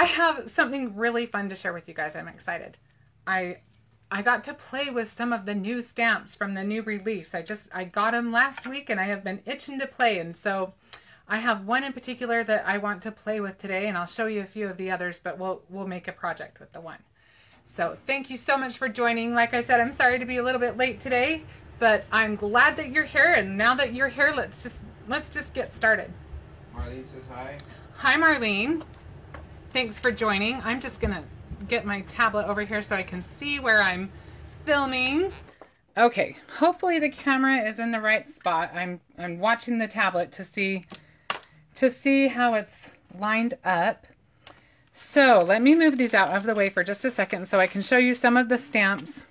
have something really fun to share with you guys. I'm excited. I got to play with some of the new stamps from the new release. I got them last week and I have been itching to play. And so I have one in particular that I want to play with today, and I'll show you a few of the others, but we'll make a project with the one. So thank you so much for joining. Like I said, I'm sorry to be a little bit late today, but I'm glad that you're here. And now that you're here, let's just get started. Marlene says hi. Hi, Marlene. Thanks for joining. I'm just gonna get my tablet over here so I can see where I'm filming. Okay, hopefully the camera is in the right spot. I'm watching the tablet to see how it's lined up. So let me move these out of the way for just a second so I can show you some of the stamps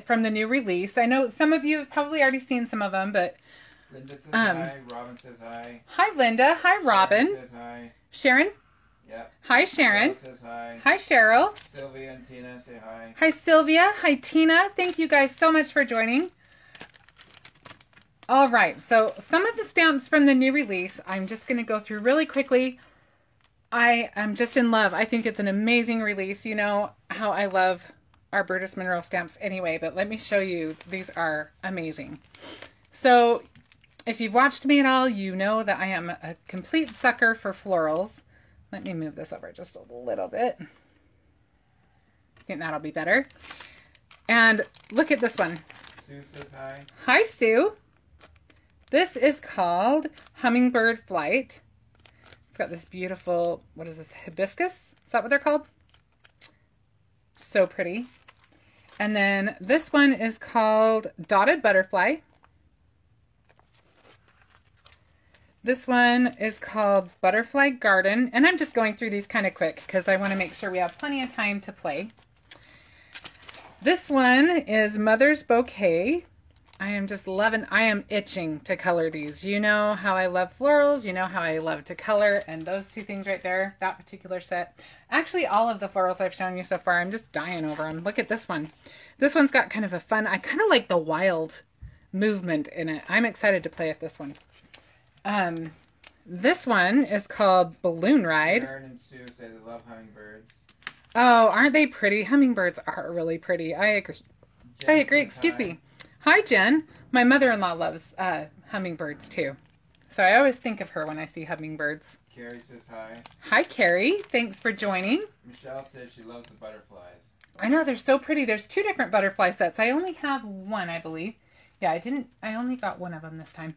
from the new release. I know some of you have probably already seen some of them, but Linda says hi. Robin says hi. Hi, Linda. Hi, Robin. Sharon says hi. Sharon? Yep. Hi, Sharon. Cheryl says hi. Hi, Cheryl. Sylvia and Tina say hi. Hi, Sylvia. Hi, Tina. Thank you guys so much for joining. All right, so some of the stamps from the new release, I'm just going to go through really quickly. I am just in love. I think it's an amazing release. You know how I love our Brutus Monroe stamps anyway, but let me show you. These are amazing. So if you've watched me at all, you know that I am a complete sucker for florals. Let me move this over just a little bit. I think that'll be better. And look at this one. Sue says hi. Hi, Sue. This is called Hummingbird Flight. It's got this beautiful, what is this, hibiscus? Is that what they're called? So pretty. And then this one is called Dotted Butterfly. This one is called Butterfly Garden. And I'm just going through these kind of quick because I want to make sure we have plenty of time to play. This one is Mother's Bouquet. I am just loving, I am itching to color these. You know how I love florals, you know how I love to color, and those two things right there, that particular set. Actually, all of the florals I've shown you so far, I'm just dying over them. Look at this one. This one's got kind of a fun, I kind of like the wild movement in it. I'm excited to play with this one. This one is called Balloon Ride. Sharon and Sue say they love hummingbirds. Oh, aren't they pretty? Hummingbirds are really pretty. I agree. Jen I agree, says excuse hi. me. Hi, Jen. My mother-in-law loves hummingbirds, too. So I always think of her when I see hummingbirds. Carrie says hi. Hi, Carrie. Thanks for joining. Michelle says she loves the butterflies. I know, they're so pretty. There's two different butterfly sets. I only have one, I believe. Yeah, I only got one of them this time.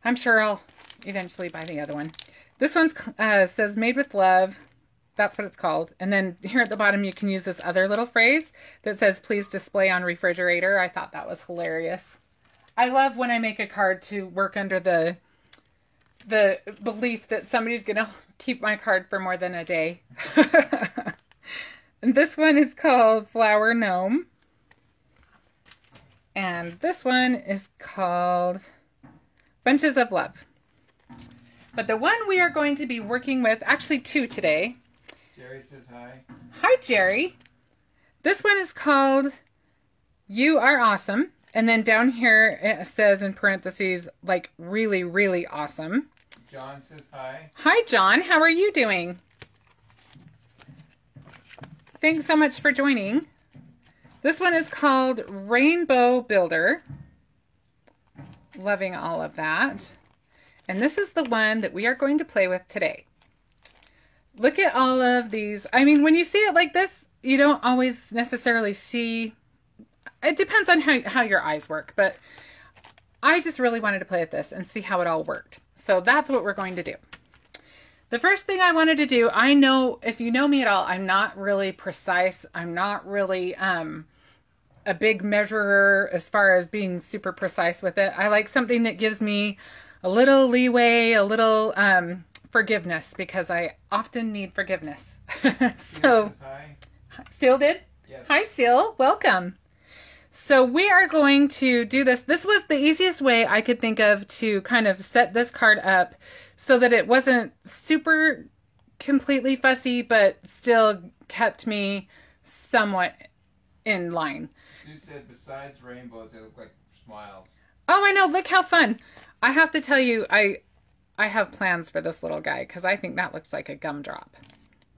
I'm sure I'll eventually buy the other one. This one says Made with Love. That's what it's called. And then here at the bottom, you can use this other little phrase that says, please display on refrigerator. I thought that was hilarious. I love when I make a card to work under the belief that somebody's going to keep my card for more than a day. And this one is called Flower Gnome. And this one is called Bunches of Love. But the one we are going to be working with, actually two today. Jerry says hi. Hi, Jerry. This one is called You Are Awesome. And then down here it says in parentheses, like, really, really awesome. John says hi. Hi, John. How are you doing? Thanks so much for joining. This one is called Rainbow Builder. Loving all of that. And this is the one that we are going to play with today. Look at all of these. I mean, when you see it like this, you don't always necessarily see. It depends on how your eyes work, but I just really wanted to play with this and see how it all worked. So that's what we're going to do. The first thing I wanted to do, I know, if you know me at all, I'm not really precise. I'm not really a big measurer as far as being super precise with it. I like something that gives me a little leeway, a little forgiveness, because I often need forgiveness. So, hi. Seal did? Yes. Hi, Seal. Welcome. So we are going to do this. This was the easiest way I could think of to kind of set this card up so that it wasn't super completely fussy, but still kept me somewhat in line. Sue said besides rainbows, they look like smiles. Oh, I know. Look how fun. I have to tell you, I have plans for this little guy because I think that looks like a gumdrop.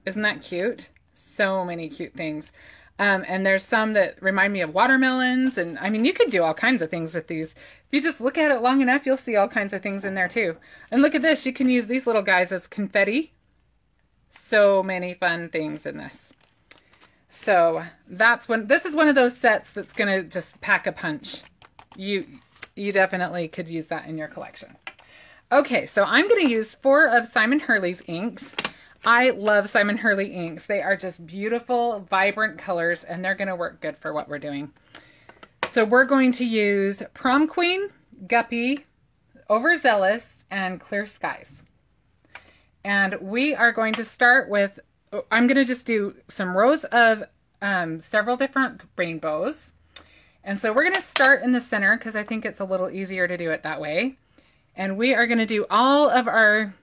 Isn't that cute? So many cute things. And there's some that remind me of watermelons. And I mean, you could do all kinds of things with these. If you just look at it long enough, you'll see all kinds of things in there too. And look at this. You can use these little guys as confetti. So many fun things in this. So this is one of those sets that's going to just pack a punch. You definitely could use that in your collection. Okay, so I'm going to use 4 of Simon Hurley's inks. I love Simon Hurley inks. They are just beautiful, vibrant colors, and they're going to work good for what we're doing. So we're going to use Prom Queen, Guppy, Overzealous, and Clear Skies. And we are going to start with, I'm going to just do some rows of several different rainbows. And so we're going to start in the center because I think it's a little easier to do it that way. And we are going to do all of our,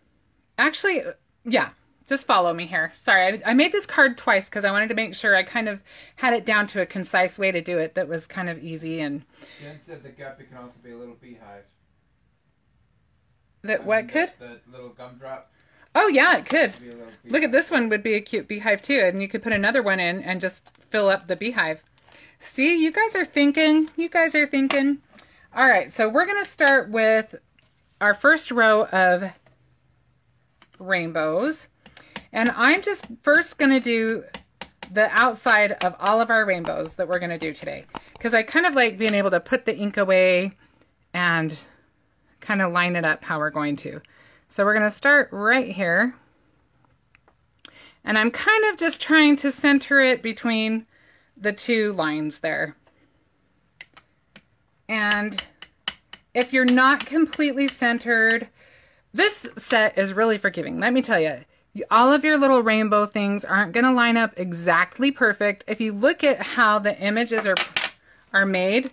actually, yeah, just follow me here. Sorry, I made this card twice because I wanted to make sure I kind of had it down to a concise way to do it that was kind of easy. And Jen said the Guppy can also be a little beehive. That what could? The little gumdrop. Oh yeah, it could. Look at this one would be a cute beehive too. And you could put another one in and just fill up the beehive. See, you guys are thinking. You guys are thinking. All right, so we're going to start with our first row of rainbows. And I'm just first going to do the outside of all of our rainbows that we're going to do today. Because I kind of like being able to put the ink away and kind of line it up how we're going to. So we're going to start right here. And I'm kind of just trying to center it between the 2 lines there. And if you're not completely centered, this set is really forgiving. Let me tell you, all of your little rainbow things aren't going to line up exactly perfect. If you look at how the images are made,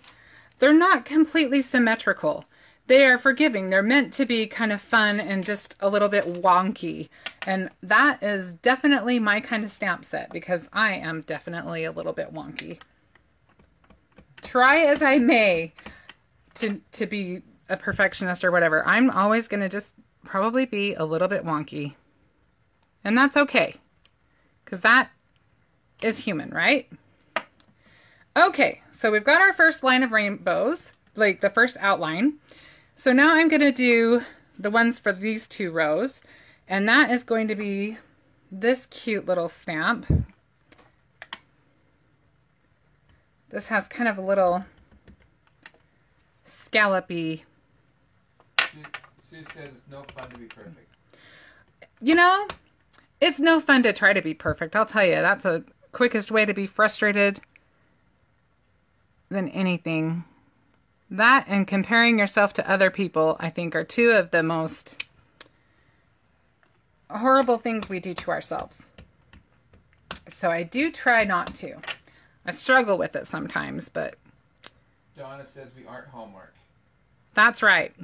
they're not completely symmetrical. They are forgiving. They're meant to be kind of fun and just a little bit wonky. And that is definitely my kind of stamp set because I am definitely a little bit wonky. Try as I may to be a perfectionist or whatever, I'm always going to just probably be a little bit wonky. And that's okay, because that is human, right? Okay, so we've got our first line of rainbows, like the first outline. So now I'm going to do the ones for these 2 rows, and that is going to be this cute little stamp. This has kind of a little scallopy. Sue says it's no fun to be perfect. You know, it's no fun to try to be perfect. I'll tell you, that's the quickest way to be frustrated than anything. That and comparing yourself to other people, I think, are 2 of the most horrible things we do to ourselves. So I do try not to. I struggle with it sometimes, but... Joanna says we aren't Hallmark. That's right.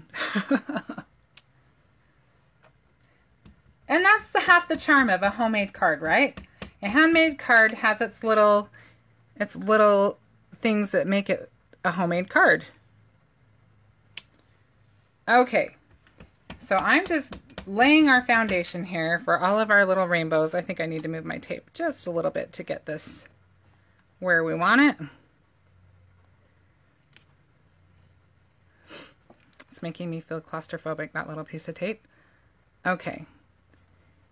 And that's half the charm of a homemade card, right? A handmade card has its little things that make it a homemade card. Okay, so I'm just laying our foundation here for all of our little rainbows. I think I need to move my tape just a little bit to get this where we want it. It's making me feel claustrophobic, that little piece of tape. Okay.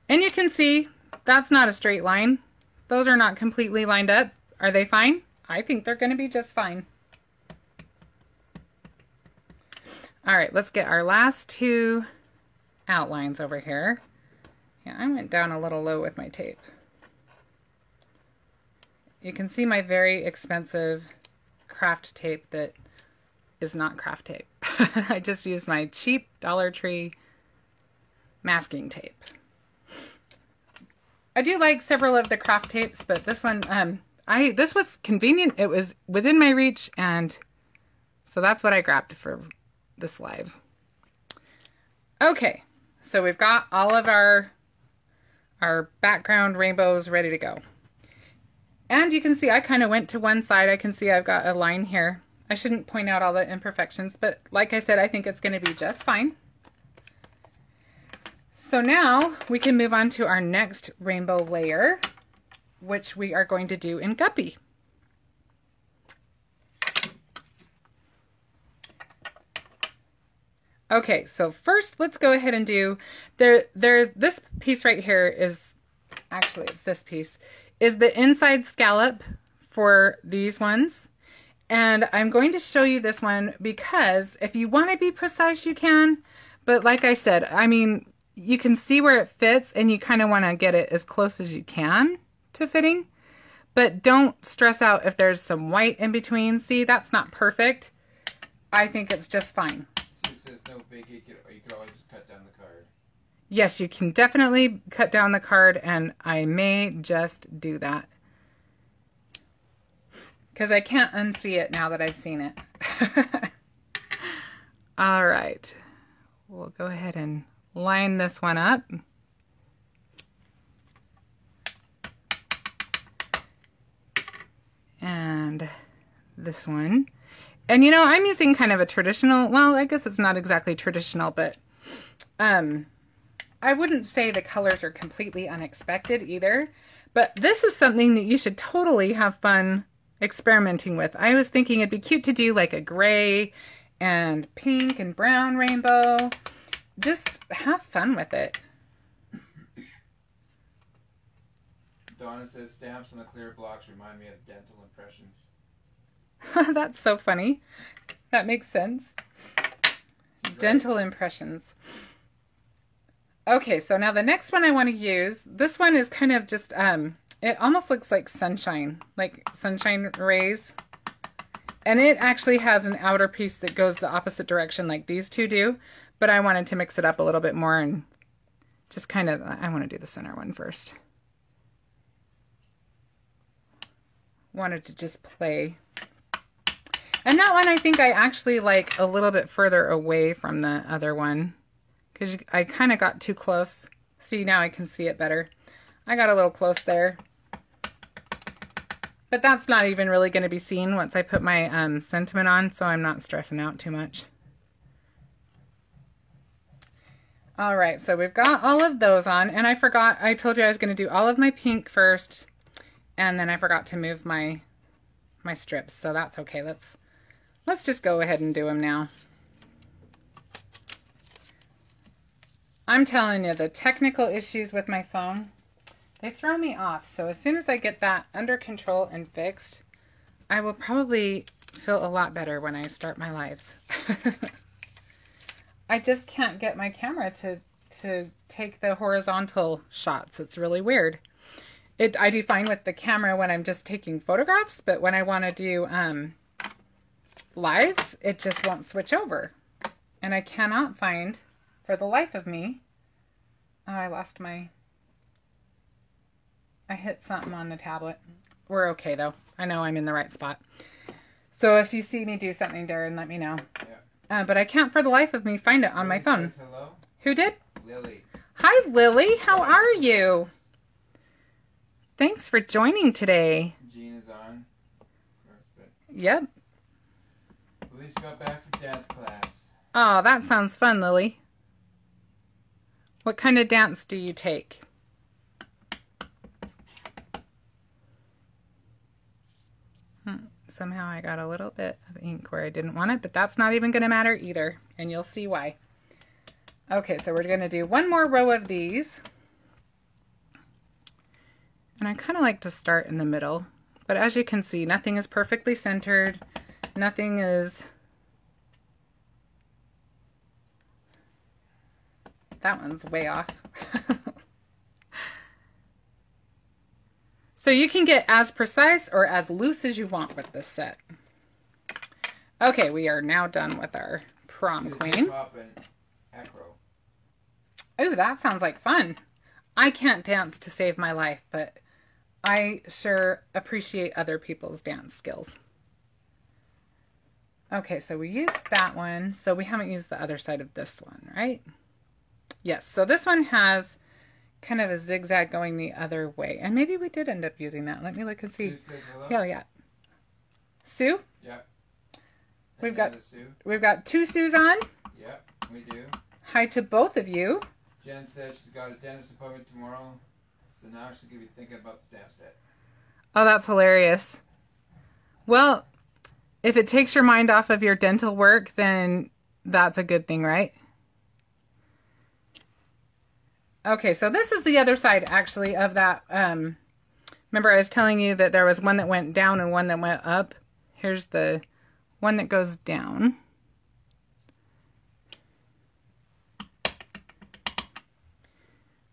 And you can see that's not a straight line. Those are not completely lined up. Are they fine? I think they're going to be just fine. All right, let's get our last 2 outlines over here. Yeah, I went down a little low with my tape. You can see my very expensive craft tape that is not craft tape. I just used my cheap Dollar Tree masking tape. I do like several of the craft tapes, but this one, this was convenient. It was within my reach, and so that's what I grabbed for this live. Okay, so we've got all of our background rainbows ready to go. And you can see I kind of went to one side. I can see I've got a line here. I shouldn't point out all the imperfections, but like I said, I think it's going to be just fine. So now we can move on to our next rainbow layer, which we are going to do in Guppy. Okay, so first let's go ahead and do, there's this piece right here is, actually it's this piece, is the inside scallop for these ones. And I'm going to show you this one because if you want to be precise, you can. But like I said, I mean, you can see where it fits and you kind of want to get it as close as you can to fitting. But don't stress out if there's some white in between. See, that's not perfect. I think it's just fine. Says no biggie, you could always just cut down the card. Yes, you can definitely cut down the card, and I may just do that. Because I can't unsee it now that I've seen it. All right. We'll go ahead and line this one up. And this one. And you know, I'm using kind of a traditional, well, I guess it's not exactly traditional, but I wouldn't say the colors are completely unexpected either. But this is something that you should totally have fun experimenting with. I was thinking it'd be cute to do like a gray and pink and brown rainbow. Just have fun with it. Donna says stamps on the clear blocks remind me of dental impressions. That's so funny. That makes sense. Right. Dental impressions. Okay, so now the next one I want to use, this one is kind of just, it almost looks like sunshine rays. And it actually has an outer piece that goes the opposite direction like these two do. But I wanted to mix it up a little bit more and just kind of, I want to do the center one first. Wanted to just play. And that one I think I actually like a little bit further away from the other one. Because I kind of got too close. See, now I can see it better. I got a little close there. But that's not even really going to be seen once I put my sentiment on, so I'm not stressing out too much. All right, so we've got all of those on, and I forgot, I told you I was going to do all of my pink first, and then I forgot to move my strips, so that's okay. Let's just go ahead and do them now. I'm telling you, the technical issues with my phone, they throw me off. So as soon as I get that under control and fixed, I will probably feel a lot better when I start my lives. I just can't get my camera to take the horizontal shots. It's really weird. I do fine with the camera when I'm just taking photographs, but when I want to do lives, it just won't switch over. And I cannot find, for the life of me, oh, I hit something on the tablet. We're okay though. I know I'm in the right spot. So if you see me do something, Darren, let me know. Yeah. But I can't for the life of me find it on my phone. Hello? Who did? Lily. Hi, Lily. How are you? Thanks for joining today. Jean is on. Yep. Lily's got back from dance class. Oh, that sounds fun, Lily. What kind of dance do you take? Somehow I got a little bit of ink where I didn't want it, but that's not even going to matter either, and you'll see why. Okay, so we're going to do one more row of these. And I kind of like to start in the middle, but as you can see, nothing is perfectly centered. Nothing is... That one's way off. So you can get as precise or as loose as you want with this set. Okay, we are now done with our prom queen. Oh, that sounds like fun. I can't dance to save my life, but I sure appreciate other people's dance skills. Okay, so we used that one, so we haven't used the other side of this one, right? Yes, so this one has kind of a zigzag going the other way. And maybe we did end up using that. Let me look and see. Sue says hello. Yeah, yeah. Sue? Yeah. We've got two Sues on. Yeah, we do. Hi to both of you. Jen said she's got a dentist appointment tomorrow, so now she's going to be thinking about the stamp set. Oh, that's hilarious. Well, if it takes your mind off of your dental work, then that's a good thing, right? Okay, so this is the other side, actually, of that. Remember I was telling you that there was one that went down and one that went up? Here's the one that goes down.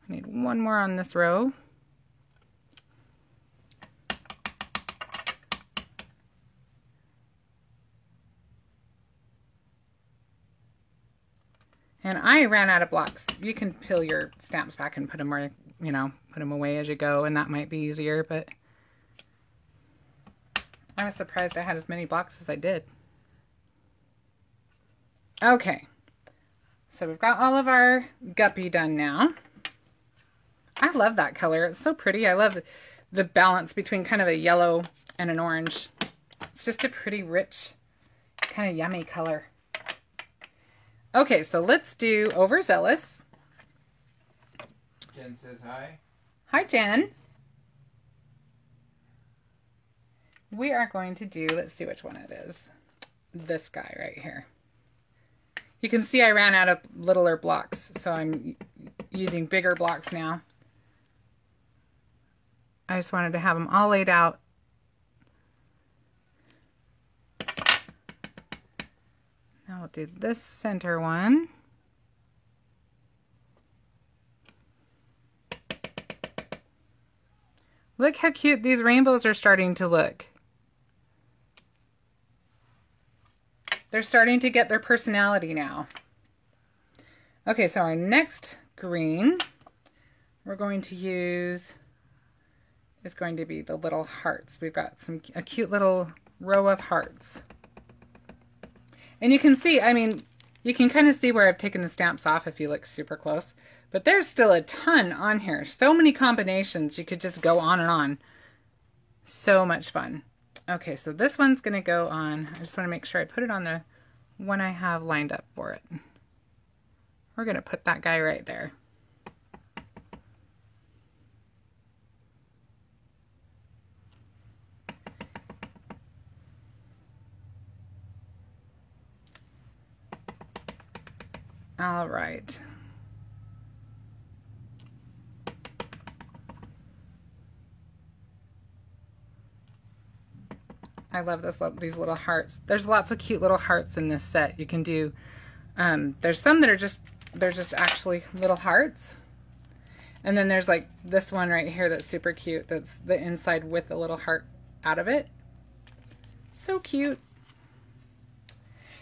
I need one more on this row. And I ran out of blocks. You can peel your stamps back and put them where, you know, put them away as you go, and that might be easier, but I was surprised I had as many blocks as I did. Okay, so we've got all of our Guppy done now. I love that color. It's so pretty. I love the balance between kind of a yellow and an orange. It's just a pretty rich, kind of yummy color. Okay, so let's do Overzealous. Jen says hi. Hi, Jen. We are going to do, let's see which one it is. This guy right here. You can see I ran out of littler blocks, so I'm using bigger blocks now. I just wanted to have them all laid out. Now we'll do this center one. Look how cute these rainbows are starting to look. They're starting to get their personality now. Okay, so our next green we're going to use is going to be the little hearts. We've got a cute little row of hearts. And you can see, I mean, you can kind of see where I've taken the stamps off if you look super close. But there's still a ton on here. So many combinations. You could just go on and on. So much fun. Okay, so this one's going to go on. I just want to make sure I put it on the one I have lined up for it. We're going to put that guy right there. All right. I love these little hearts. There's lots of cute little hearts in this set. You can do, there's some that are they're just actually little hearts. And then there's like this one right here that's super cute. That's the inside with a little heart out of it. So cute.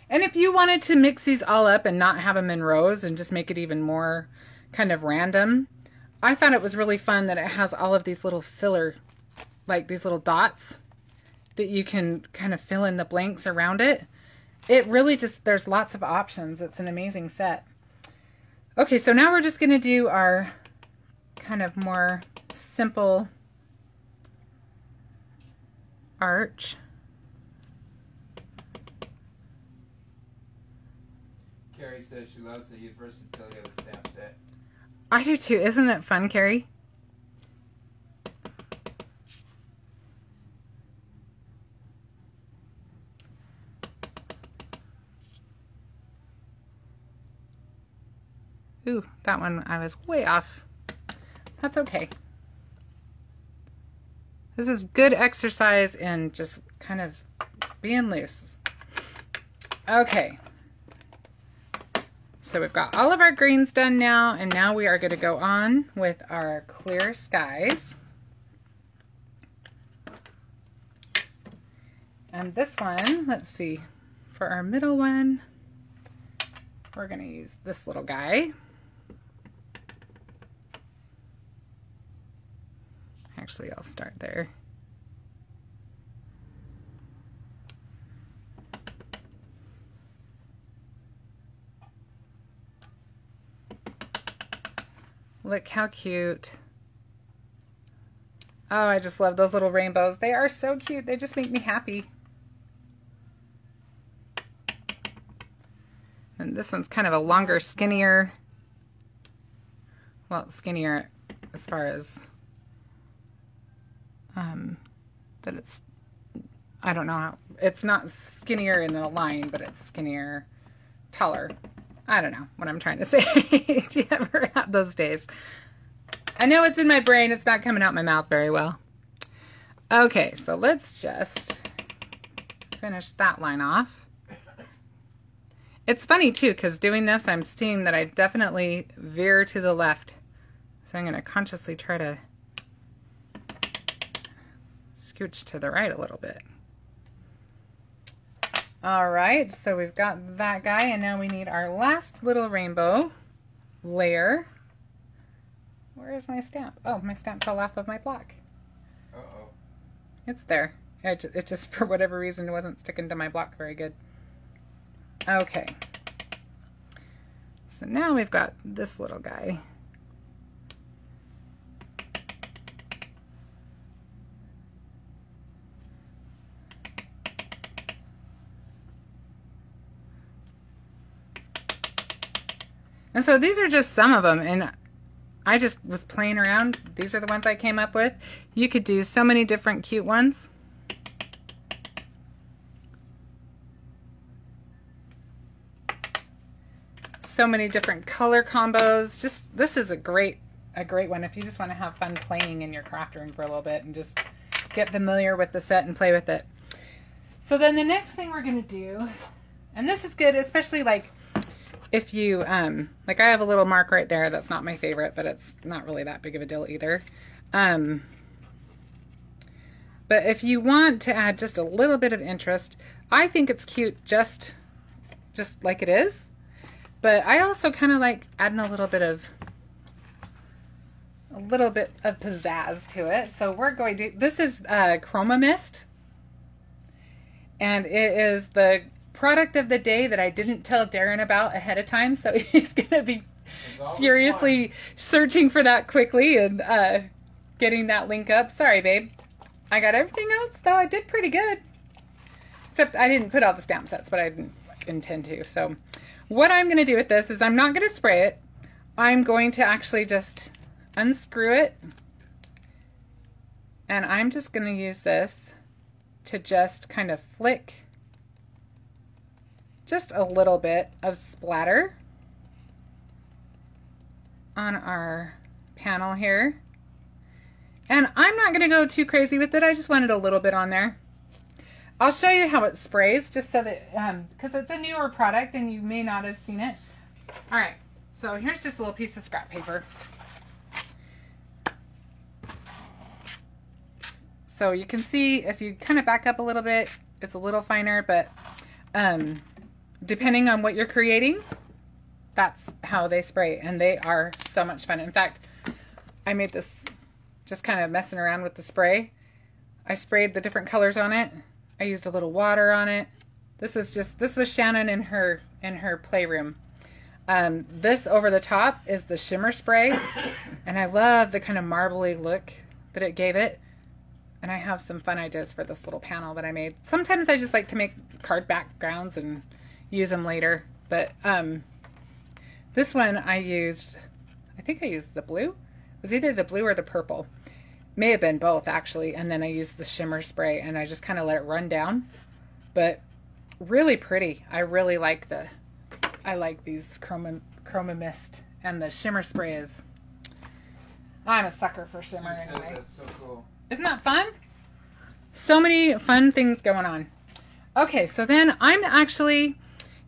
And if you wanted to mix these all up and not have them in rows and just make it even more kind of random, I thought it was really fun that it has all of these little filler, like these little dots that you can kind of fill in the blanks around it. It really just, there's lots of options. It's an amazing set. Okay, so now we're just going to do our kind of more simple arch. Carrie says she loves the versatility of the stamp set. I do too. Isn't it fun, Carrie? Ooh, that one I was way off. That's okay. This is good exercise in just kind of being loose. Okay. So we've got all of our greens done now, and now we are going to go on with our clear skies. And this one, let's see, for our middle one, we're going to use this little guy. Actually, I'll start there. Look how cute. Oh, I just love those little rainbows. They are so cute. They just make me happy. And this one's kind of a longer, skinnier. well, skinnier as far as that it's, I don't know how, it's not skinnier in the line, but it's skinnier, taller. I don't know what I'm trying to say. Do you ever have those days? I know it's in my brain. It's not coming out my mouth very well. Okay, so let's just finish that line off. It's funny too, because doing this, I'm seeing that I definitely veer to the left. So I'm going to consciously try to scooch to the right a little bit. All right, so we've got that guy, and now we need our last little rainbow layer. Where is my stamp? Oh, my stamp fell off of my block. Uh-oh. It's there. It just, for whatever reason, wasn't sticking to my block very good. Okay. So now we've got this little guy. And so these are just some of them, and I just was playing around. These are the ones I came up with. You could do so many different cute ones. So many different color combos. Just, this is a great one if you just want to have fun playing in your craft room for a little bit and just get familiar with the set and play with it. So then the next thing we're going to do, and this is good, especially like if you, like I have a little mark right there. That's not my favorite, but it's not really that big of a deal either. But if you want to add just a little bit of interest, I think it's cute just like it is. But I also kind of like adding a little bit of pizzazz to it. So we're going to, this is Chroma Mist. And it is the product of the day that I didn't tell Darren about ahead of time. So he's going to be furiously searching for that quickly and getting that link up. Sorry, babe. I got everything else, though. I did pretty good. Except I didn't put all the stamp sets, but I didn't intend to. So what I'm going to do with this is I'm not going to spray it. I'm going to actually just unscrew it. And I'm just going to use this to just kind of flick just a little bit of splatter on our panel here. And I'm not going to go too crazy with it. I just wanted a little bit on there. I'll show you how it sprays just so that, because it's a newer product and you may not have seen it. All right, so here's just a little piece of scrap paper. So you can see if you kind of back up a little bit, it's a little finer, but depending on what you're creating, that's how they spray, and they are so much fun. In fact, I made this just kind of messing around with the spray. I sprayed the different colors on it. I used a little water on it. This was Shannon in her playroom. This over the top is the shimmer spray, and I love the kind of marbly look that it gave it. And I have some fun ideas for this little panel that I made. Sometimes I just like to make card backgrounds and use them later. But this one I think I used the blue. It was either the blue or the purple. May have been both actually, and then I used the shimmer spray and I just kind of let it run down. But really pretty. I really like these Chroma Mist, and the shimmer spray is, I'm a sucker for shimmer anyway. That's so cool. Isn't that fun? So many fun things going on. Okay, so then I'm actually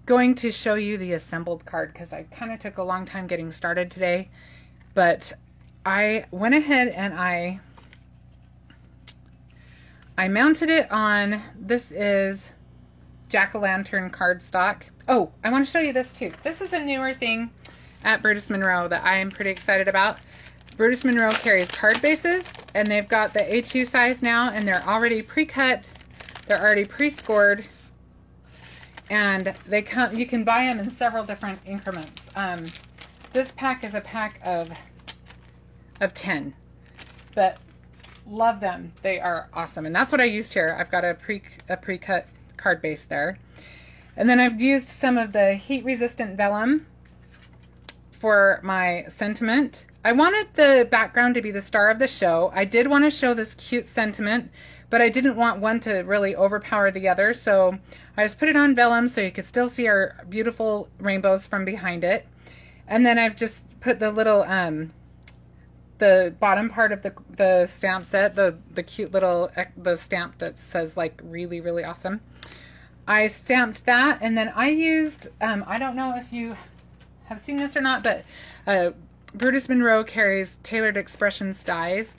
going to show you the assembled card because I kind of took a long time getting started today, but I went ahead and I mounted it on, this is jack-o'-lantern cardstock. Oh, I want to show you this too. This is a newer thing at Brutus Monroe that I am pretty excited about. Brutus Monroe carries card bases, and they've got the A2 size now, and they're already pre-cut, they're already pre-scored, and they come, you can buy them in several different increments. This pack is a pack of 10, but love them. They are awesome, and that's what I used here. I've got a pre-cut card base there, and then I've used some of the heat-resistant vellum for my sentiment I wanted the background to be the star of the show. I did want to show this cute sentiment, but I didn't want one to really overpower the other, so I just put it on vellum so you could still see our beautiful rainbows from behind it. And then I've just put the little, the bottom part of the stamp set, the cute little, the stamp that says like really, really awesome. I stamped that, and then I used, I don't know if you have seen this or not, but Brutus Monroe carries Tailored Expressions dies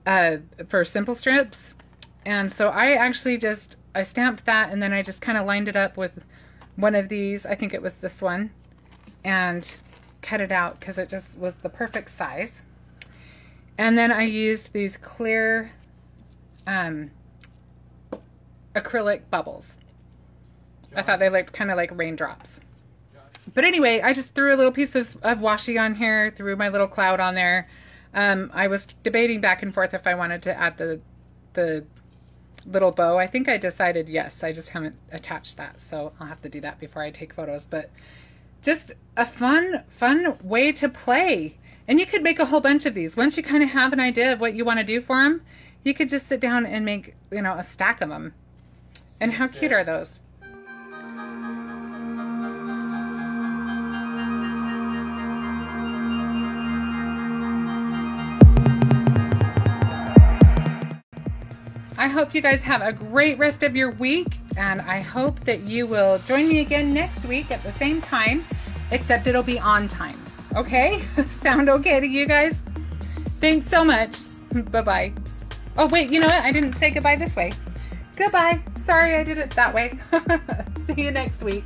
for simple strips. And so I actually just, I stamped that, and then I just kind of lined it up with one of these, I think it was this one, and cut it out because it just was the perfect size. And then I used these clear acrylic bubbles. I thought they looked kind of like raindrops. But anyway, I just threw a little piece of washi on here, threw my little cloud on there. I was debating back and forth if I wanted to add the little bow. I think I decided yes. I just haven't attached that, so I'll have to do that before I take photos. But just a fun way to play. And you could make a whole bunch of these. Once you kind of have an idea of what you want to do for them, you could just sit down and make, you know, a stack of them. And how cute are those? I hope you guys have a great rest of your week, and I hope that you will join me again next week at the same time, except it'll be on time. Okay? Sound okay to you guys? Thanks so much. Bye-bye. Oh, wait, you know what? I didn't say goodbye this way. Goodbye. Sorry I did it that way. See you next week.